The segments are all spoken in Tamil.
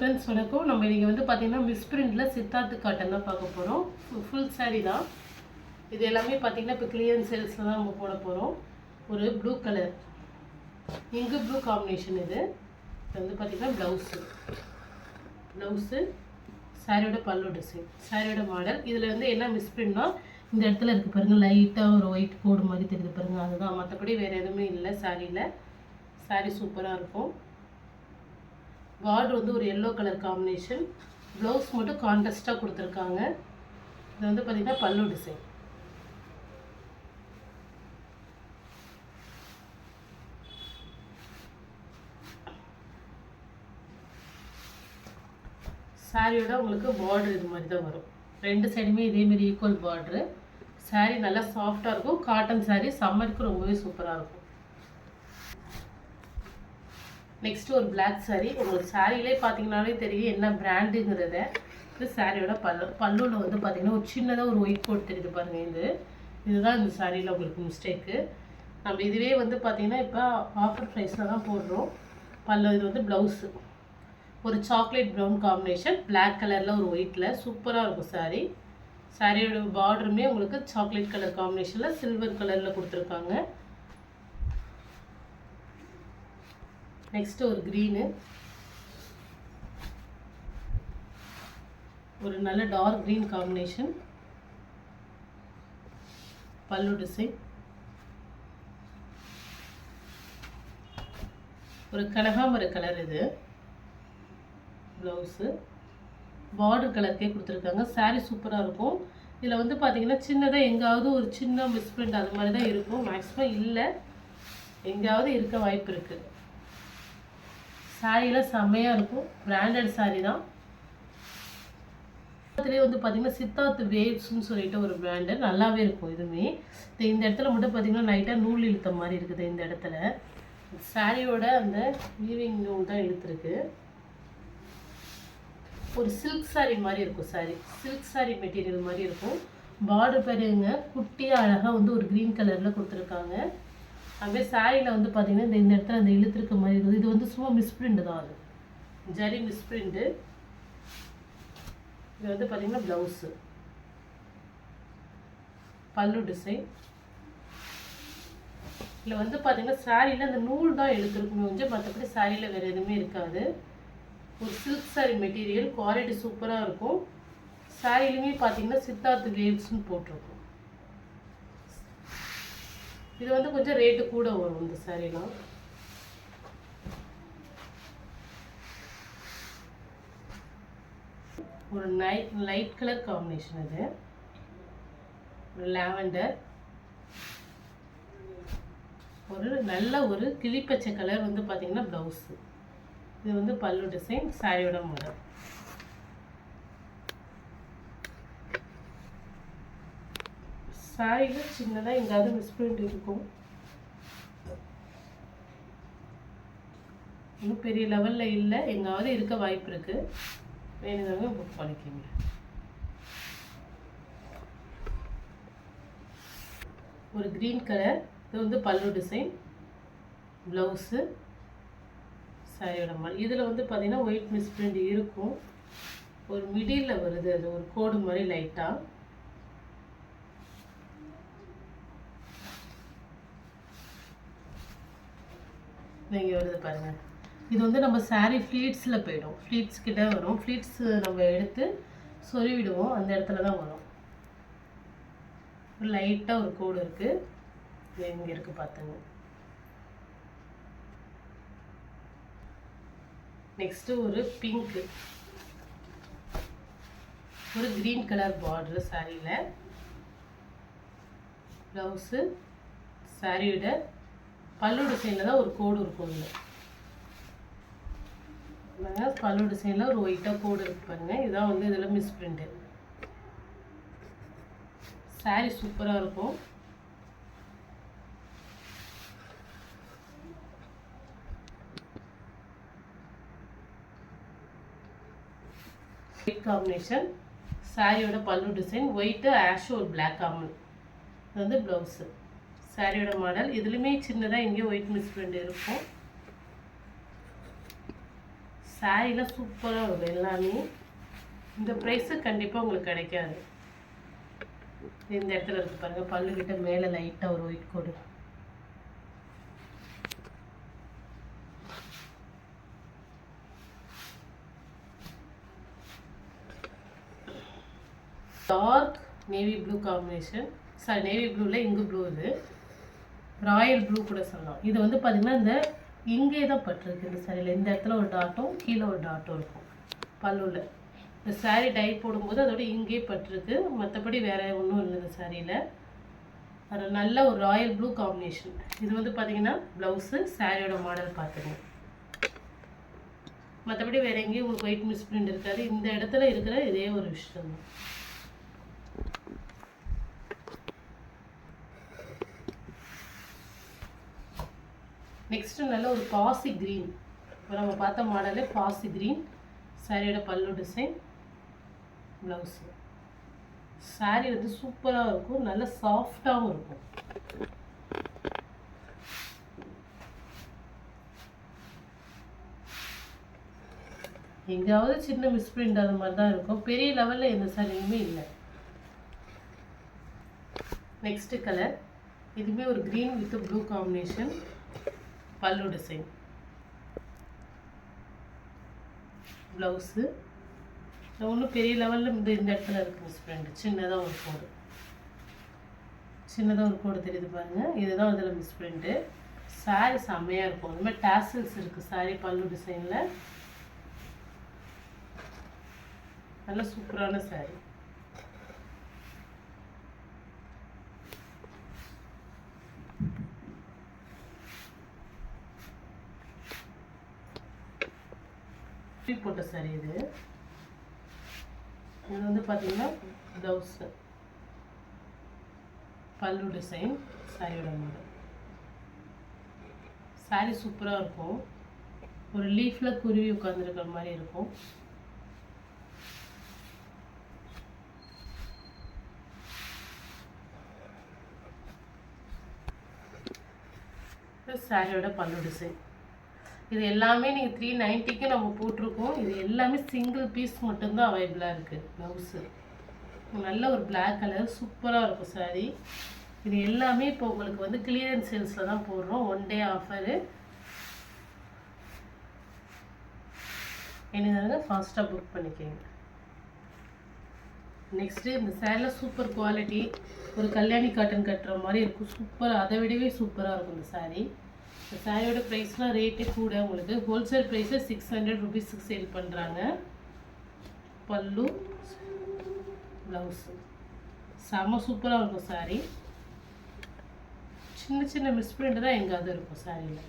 ஃப்ரெண்ட்ஸ் வணக்கம். நம்ம இன்றைக்கி வந்து பார்த்திங்கன்னா மிஸ்பிரிண்டில் சித்தார்த்து காட்டன் தான் பார்க்க போகிறோம். ஃபுல் சாரீ தான் இது. எல்லாமே பார்த்திங்கன்னா இப்போ கிளியரன்ஸ் சேல்ஸில் தான் நம்ம போட போகிறோம். ஒரு ப்ளூ கலர் இங்கு ப்ளூ காம்பினேஷன். இது வந்து பார்த்திங்கன்னா ப்ளவுஸு சாரியோட பல்லு டிசைன், சாரியோட மாடல். இதில் வந்து என்ன மிஸ்பிரிண்ட்னா இந்த இடத்துல இருக்குது பாருங்கள், லைட்டாக ஒரு ஒயிட் கோடு மாதிரி தெரியுது பாருங்கள், அதுதான். மற்றபடி வேறு எதுவுமே இல்லை சாரியில். சாரீ சூப்பராக இருக்கும். பார்டர் வந்து ஒரு எல்லோ கலர் காம்பினேஷன். ப்ளவுஸ் மட்டும் கான்ட்ராஸ்டாக கொடுத்துருக்காங்க. இது வந்து பார்த்திங்கன்னா பல்லு டிசைன். சாரியோட உங்களுக்கு பார்டர் இது மாதிரி தான் வரும். ரெண்டு சைடுமே இதேமாரி ஈக்குவல் பார்டரு. சாரீ நல்லா சாஃப்டாக இருக்கும். காட்டன் சாரீ சம்மருக்கு ரொம்பவே சூப்பராக இருக்கும். நெக்ஸ்ட்டு ஒரு பிளாக் சாரீ. உங்களுக்கு சாரியிலே பார்த்தீங்கன்னாலே தெரியும் என்ன பிராண்டுங்கிறத. இது சாரியோட பல்லுவில் வந்து பார்த்திங்கன்னா ஒரு சின்னதாக ஒரு ஒயிட் கோட் தெரியுது பாருங்கள். இதுதான் இந்த சாரியில் உங்களுக்கு மிஸ்டேக்கு. நம்ம இதுவே வந்து பார்த்திங்கன்னா இப்போ ஆஃபர் ப்ரைஸில் தான் போடுறோம். இது வந்து ப்ளவுஸு ஒரு சாக்லேட் ப்ரௌன் காம்பினேஷன், பிளாக் கலரில் ஒரு ஒயிட்டில் சூப்பராக இருக்கும் சாரீ. சாரியோட பார்டருமே உங்களுக்கு சாக்லேட் கலர் காம்பினேஷனில் சில்வர் கலரில் கொடுத்துருக்காங்க. நெக்ஸ்ட்டு ஒரு க்ரீனு, ஒரு நல்ல டார்க் க்ரீன் காம்பினேஷன், பல்லு டிசைன். ஒரு கனகாமர கலர். இது ப்ளவுஸு பார்டர் கலருக்கே கொடுத்துருக்காங்க. சாரீ சூப்பராக இருக்கும். இதில் வந்து பார்த்திங்கன்னா சின்னதாக எங்காவது ஒரு சின்ன மிஸ்பிரிண்ட் அது மாதிரி தான் இருக்கும். மேக்ஸிமம் இல்லை, எங்கேயாவது இருக்க வாய்ப்பு இருக்குது. சாரியில் செம்மையாக இருக்கும். பிராண்டட் சாரீ தான். அதுலேயே வந்து பார்த்திங்கன்னா சித்தார்த் வேவ்ஸ்ன்னு சொல்லிட்டு ஒரு பிராண்டு, நல்லாவே இருக்கும். இதுவுமே இந்த இடத்துல மட்டும் பார்த்திங்கன்னா லைட்டாக நூல் இழுத்த மாதிரி இருக்குது. இந்த இடத்துல சாரியோட அந்த வீவிங் நூல் தான் இழுத்துருக்கு. ஒரு சில்க் சாரீ மாதிரி இருக்கும். சில்க் சாரீ மெட்டீரியல் மாதிரி இருக்கும். பார்டர் பாருங்க, குட்டியாக அழகாக வந்து ஒரு க்ரீன் கலரில் கொடுத்துருக்காங்க. அதுமாதிரி சாரியில் வந்து பார்த்திங்கன்னா இந்த இடத்துல அந்த இழுத்துருக்க மாதிரி இருக்குது. இது வந்து சும்மா மிஸ்பிரிண்ட் தான், அது ஜரி மிஸ்பிரிண்ட்டு. இது வந்து பார்த்திங்கன்னா ப்ளவுஸு, பல்லு டிசைன். இதில் வந்து பார்த்திங்கன்னா சாரியில் அந்த நூல் தான் எடுத்துருக்குமே கொஞ்சம், மற்றபடி சாரியில் வேறு எதுவுமே இருக்காது. ஒரு சில்க் சாரீ மெட்டீரியல், குவாலிட்டி சூப்பராக இருக்கும். சாரிலையுமே பார்த்திங்கன்னா சித்தார்த் வேவ்ஸ்ன்னு போட்டிருக்கும். இது வந்து கொஞ்சம் ரேட்டு கூட வரும் இந்த சாரீலாம். ஒரு லைட் கலர் காம்பினேஷன். இது ஒரு லாவெண்டர், ஒரு நல்ல ஒரு கிளிப்பச்சை கலர் வந்து பார்த்திங்கன்னா ப்ளவுஸு. இது வந்து பல்லு டிசைன், சாரியோட மாடல். சாரியில் சின்னதாக எங்காவது மிஸ்பிரிண்ட் இருக்கும். இன்னும் பெரிய லெவலில் இல்லை, எங்காவது இருக்க வாய்ப்பு இருக்குது. வேணுங்கிறவங்க புக் பண்ணிக்கோங்க. ஒரு க்ரீன் கலர். இது வந்து பல்லு டிசைன், ப்ளவுஸு, சாரியோட மாடல். இதில் வந்து பார்த்திங்கன்னா ஒயிட் மிஸ்பிரிண்ட் இருக்கும். ஒரு மிடில் வருது, அது ஒரு கோடு மாதிரி லைட்டாக. இங்கே வருது பாருங்கள். இது வந்து நம்ம சாரீ ஃப்ளீட்ஸில் போயிடும். ஃப்ளீட்ஸ் கிட்ட வரும். ஃப்ளீட்ஸ் நம்ம எடுத்து சொருவிடுவோம், அந்த இடத்துல தான் வரும். லைட்டாக ஒரு கோடு இருக்குது, இங்கே இருக்குது பார்த்துங்க. நெக்ஸ்ட்டு ஒரு பிங்க்கு, ஒரு க்ரீன் கலர் பார்டரு சாரியில். ப்ளவுஸு, சாரியோட பல்லு டிசைனில் தான் ஒரு கோடு இருக்கும். இல்லை பல்லு டிசைனில் ஒரு ஒயிட்டாக கோடு இருக்கு பாருங்கள். இதுதான் வந்து இதில் மிஸ்பிரிண்ட்டு. சாரீ சூப்பராக இருக்கும். ஒயிட் காம்பினேஷன், சாரியோட பல்லு டிசைன் ஒயிட்டு ஆஷ் ஒரு பிளாக் காம்பன். இது வந்து ப்ளவுஸு, சாரியோட மாடல். இதுலையுமே சின்னதாக இங்கே ஒயிட் மிஸ்பிரிண்ட் இருக்கும். சாரீலாம் சூப்பராக இருக்கும் எல்லாமே. இந்த ப்ரைஸு கண்டிப்பாக உங்களுக்கு கிடைக்காது. இந்த இடத்துல இருக்கு பாருங்கள், பல்லுக்கிட்ட மேலே லைட்டாக ஒரு ஒயிட் கோடு. Dark navy blue combination, sorry navy ப்ளூவில் இங்கு ப்ளூ, இது ராயல் ப்ளூ கூட சொல்லலாம். இது வந்து பார்த்திங்கன்னா இந்த இங்கே தான் பட்டிருக்கு இந்த சாரியில். இந்த இடத்துல ஒரு டாட்டும் கீழே ஒரு டாட்டும் இருக்கும் பல்லுவில். இந்த சாரீ டை போடும்போது அதோட இங்கே பட்டிருக்கு, மற்றபடி வேறு ஒன்றும் இல்லை இந்த சாரியில். அது நல்ல ஒரு ராயல் ப்ளூ காம்பினேஷன். இது வந்து பார்த்திங்கன்னா ப்ளவுஸு, சாரியோட மாடல் பார்த்துங்க. மற்றபடி வேறு எங்கேயும் உங்களுக்கு ஒயிட் மிஸ் பிரிண்ட் இருக்காது. இந்த இடத்துல இருக்கிற இதே ஒரு விஷயம் தான். நெக்ஸ்ட்டு நல்ல ஒரு பாசி க்ரீன். இப்போ நம்ம பார்த்த மாடலே பாசி க்ரீன். சாரியோட பல்லு டிசைன், ப்ளவுஸு. சாரி வந்து சூப்பராக இருக்கும், நல்ல சாஃப்டாகவும் இருக்கும். எங்கேயாவது சின்ன மிஸ்பிரிண்ட் அந்த மாதிரி தான் இருக்கும், பெரிய லெவலில் எந்த சாரியுமே இல்லை. நெக்ஸ்ட்டு கலர், இதுவுமே ஒரு க்ரீன் வித் ப்ளூ காம்பினேஷன். பல்லு டிசைன், ப்ளவுஸு. ஒன்றும் பெரிய லெவலில் இந்த இடத்துல இருக்குது மிஸ் ஃப்ரெண்டு. சின்னதாக ஒரு கோடு, சின்னதாக ஒரு கோடு தெரியுது பாருங்கள், இதுதான் அதில் மிஸ் ஃப்ரெண்டு. சாரி செம்மையாக இருக்கும். அந்த மாதிரி டாசல்ஸ் இருக்குது சாரி பல்லு டிசைனில். நல்ல சூப்பரான சாரி. போட்ட சாரி இது. இது வந்து பார்த்தீங்கன்னா ப்ளவுஸு, பல்லு டிசைன், சாரியோட மாடல். சாரி சூப்பராக இருக்கும், ஒரு லீஃபில் குருவி உட்காந்துருக்கிற மாதிரி இருக்கும். சாரியோட பல்லு டிசைன். இது எல்லாமே நீங்கள் 390க்கு நம்ம போட்டிருக்கோம். இது எல்லாமே சிங்கிள் பீஸ் மட்டும்தான் அவைலபிளாக இருக்குது. ப்ளவுஸு நல்ல ஒரு பிளாக் கலர், சூப்பராக இருக்கும் சாரி. இது எல்லாமே இப்போ உங்களுக்கு வந்து கிளியரன்ஸ் சேல்ஸில் தான் போடுறோம், 1 டே ஆஃபரு. என்னதாங்க ஃபாஸ்ட்டாக புக் பண்ணிக்கோங்க. நெக்ஸ்ட்டு இந்த சேரில் சூப்பர் குவாலிட்டி, ஒரு கல்யாணி காட்டன் கட்டுற மாதிரி இருக்கும். சூப்பராக, அதை விடவே சூப்பராக இருக்கும் இந்த சாரீ. இந்த சாரியோட ப்ரைஸ்லாம் ரேட்டே கூட. உங்களுக்கு ஹோல்சேல் ப்ரைஸை 600 ருபீஸுக்கு சேல் பண்ணுறாங்க. பல்லு, ப்ளவுஸு செம்ம சூப்பராக இருக்கும் சாரி. சின்ன சின்ன மிஸ்பிரிண்ட் தான் எங்காவது இருக்கும் சாரியில்.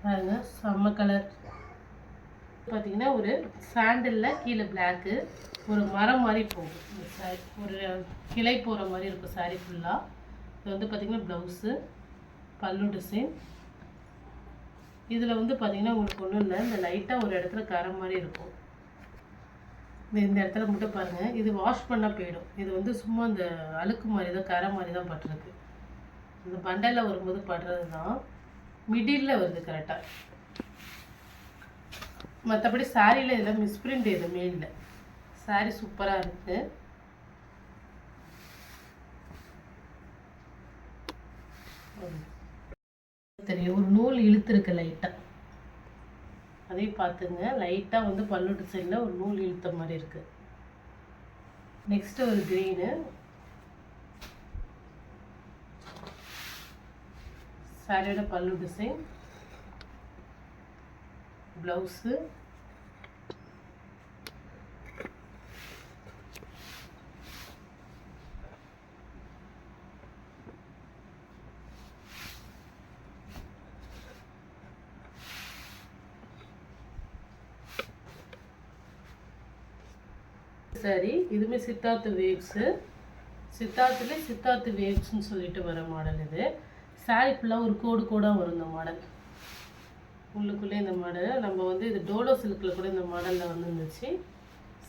பாருங்க, செம்ம கலர். பார்த்தீங்கன்னா ஒரு சாண்டலில் கீழே பிளாக்கு, ஒரு மரம் மாதிரி போகும் இந்த சாரி, ஒரு கிளை போகிற மாதிரி இருக்கும் சாரி ஃபுல்லாக. இது வந்து பார்த்திங்கன்னா ப்ளவுஸு, பல்லு டிசைன். இதில் வந்து பார்த்திங்கன்னா உங்களுக்கு ஒன்றும் இல்லை, இந்த லைட்டாக ஒரு இடத்துல கரை மாதிரி இருக்கும். இந்த இடத்துல மட்டும் பாருங்கள், இது வாஷ் பண்ணால் போயிடும். இது வந்து சும்மா இந்த அழுக்கு மாதிரி தான், கரை மாதிரி தான் பட்டுருக்கு. இந்த பண்டலில் வரும்போது படுறது தான், மிடில் வருது கரெக்டாக. மற்றபடி சாரியில் இதில் மிஸ்பிரிண்ட் எதுவுமே இல்லை. சாரி சூப்பராக இருக்குது. தெரியும், ஒரு நூல் இழுத்துருக்கு லைட்டாக, அதையும் பார்த்துங்க. லைட்டாக வந்து பல்லு டிசைனில் ஒரு நூல் இழுத்த மாதிரி இருக்குது. நெக்ஸ்ட்டு ஒரு க்ரீனு, சாரியோட பல்லு டிசைன், ப்ளவுஸு, சாரி. இதுவுமே சித்தார்த்து வேவ்ஸு, சித்தார்த்து வேவ்ஸ்ன்னு சொல்லிட்டு வர மாடல் இது. சாரி ஃபுல்லாக ஒரு கோடு கோடாக வரும் இந்த மாடல். உள்ளுக்குள்ளே இந்த மாடல் நம்ம வந்து இது டோலோ சில்கில் கூட இந்த மாடலில் வந்துருந்துச்சு.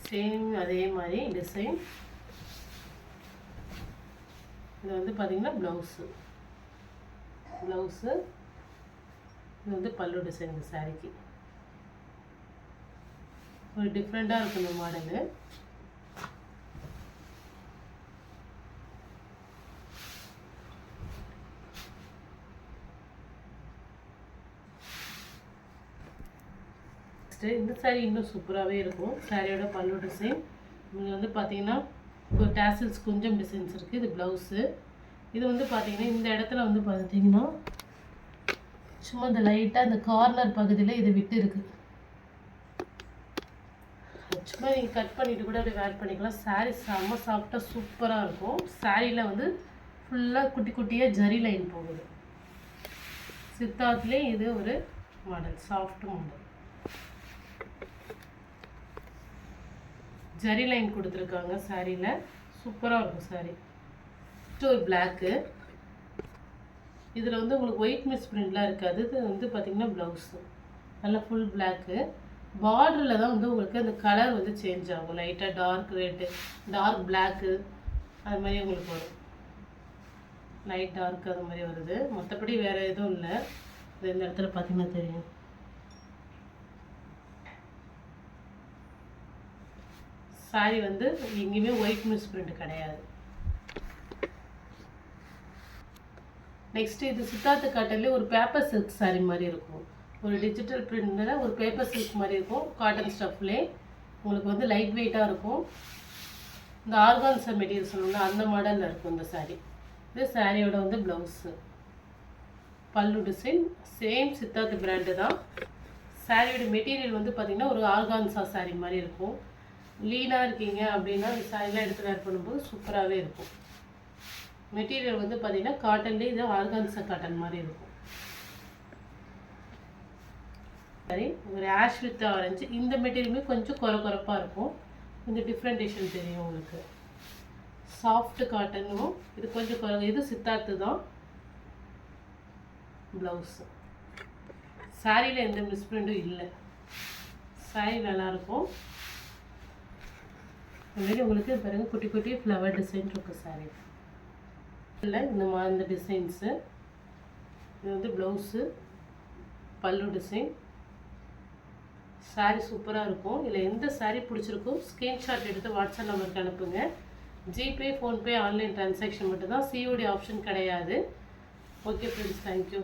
சேம் அதே மாதிரி டிசைன். இது வந்து பார்த்தீங்கன்னா ப்ளவுஸு இது வந்து பல்லு டிசைன் இந்த சாரிக்கு ஒரு டிஃப்ரெண்ட்டாக இருக்கும் இந்த மாடலு. இந்த சாரீ இன்னும் சூப்பராகவே இருக்கும். சாரியோட பல்லு டிசைன் இதில் வந்து பார்த்தீங்கன்னா இப்போ டேசல்ஸ் கொஞ்சம் டிசைன்ஸ் இருக்குது. இது ப்ளவுஸு. இது வந்து பார்த்தீங்கன்னா இந்த இடத்துல வந்து பார்த்தீங்கன்னா சும்மா இந்த லைட்டாக இந்த கார்னர் பகுதியில் இது விட்டு இருக்குது. சும்மா நீங்கள் கட் பண்ணிவிட்டு கூட அப்படியே வேர் பண்ணிக்கலாம். சாரீ செம்ம சாஃப்டாக சூப்பராக இருக்கும். சாரியில் வந்து ஃபுல்லாக குட்டி குட்டியாக ஜரி லைன் போகுது. சித்தார்த்லேயே இது ஒரு model, soft model. Zari line கொடுத்துருக்காங்க சாரியில், சூப்பராக இருக்கும் சாரீ. ஒரு பிளாக்கு. இதில் வந்து உங்களுக்கு ஒயிட் மிஸ் பிரிண்ட்லாம் இருக்காது. இது வந்து பார்த்திங்கன்னா ப்ளவுஸு நல்லா ஃபுல் பிளாக்கு. பார்டரில் தான் வந்து உங்களுக்கு அந்த கலர் வந்து சேஞ்ச் ஆகும். லைட்டாக டார்க் ரெட்டு, டார்க் பிளாக்கு அது மாதிரி உங்களுக்கு வரும். லைட் டார்க் அது மாதிரி வருது. மற்றபடி வேறு எதுவும் இல்லை. இது இந்த இடத்துல பார்த்தீங்கன்னா தெரியும். சாரி வந்து எங்கேயுமே ஒயிட் மிஸ் பிரிண்ட் கிடையாது. நெக்ஸ்ட்டு இது சித்தார்த்த காட்டன்லேயே ஒரு பேப்பர் சில்க் சாரீ மாதிரி இருக்கும். ஒரு டிஜிட்டல் பிரிண்டில் ஒரு பேப்பர் சில்க் மாதிரி இருக்கும். காட்டன் ஸ்டஃப்லே உங்களுக்கு வந்து லைட் வெயிட்டாக இருக்கும். இந்த ஆர்கான்சா மெட்டீரியல் சொல்லணும்னா அந்த மாடலில் இருக்கும் இந்த சாரீ. இது சாரியோட வந்து ப்ளவுஸு. பல்லு டிசைன் சேம் சித்தார்த்த பிராண்டு தான். சாரியோட மெட்டீரியல் வந்து பார்த்திங்கன்னா ஒரு ஆர்கான்சா சாரீ மாதிரி இருக்கும். லீனாக இருக்கீங்க அப்படின்னா இந்த சாரீலாம் எடுத்து வேர் பண்ணும்போது சூப்பராகவே இருக்கும். மெட்டீரியல் வந்து பார்த்திங்கன்னா காட்டன்லேயே இது ஆர்கான்சா காட்டன் மாதிரி இருக்கும். சரி, ஒரு ஆஷ் வித் ஆரஞ்சு. இந்த மெட்டீரியலுமே கொஞ்சம் குறப்பாக இருக்கும். கொஞ்சம் டிஃப்ரெண்டேஷன் தெரியும் உங்களுக்கு. சாஃப்ட் காட்டனும் இது கொஞ்சம் இது சித்தார்த்து தான். ப்ளவுஸு சாரியில் எந்த மிஸ்பிரிண்ட்டும் இல்லை. சாரி நல்லாயிருக்கும். அதுமாரி உங்களுக்கு பாருங்கள் குட்டி குட்டி ஃப்ளவர் டிசைன் இருக்குது சாரி இல்லை. இந்த டிசைன்ஸு இது வந்து ப்ளவுஸு, பல்லு டிசைன். சாரீ சூப்பராக இருக்கும். இதில் எந்த சாரீ பிடிச்சிருக்கோ ஸ்க்ரீன்ஷாட் எடுத்து வாட்ஸ்அப் நம்பருக்கு அனுப்புங்க. ஜிபே, ஃபோன்பே, ஆன்லைன் ட்ரான்சாக்ஷன் மட்டும்தான். சிஓடி ஆப்ஷன் கிடையாது. Okay friends, thank you.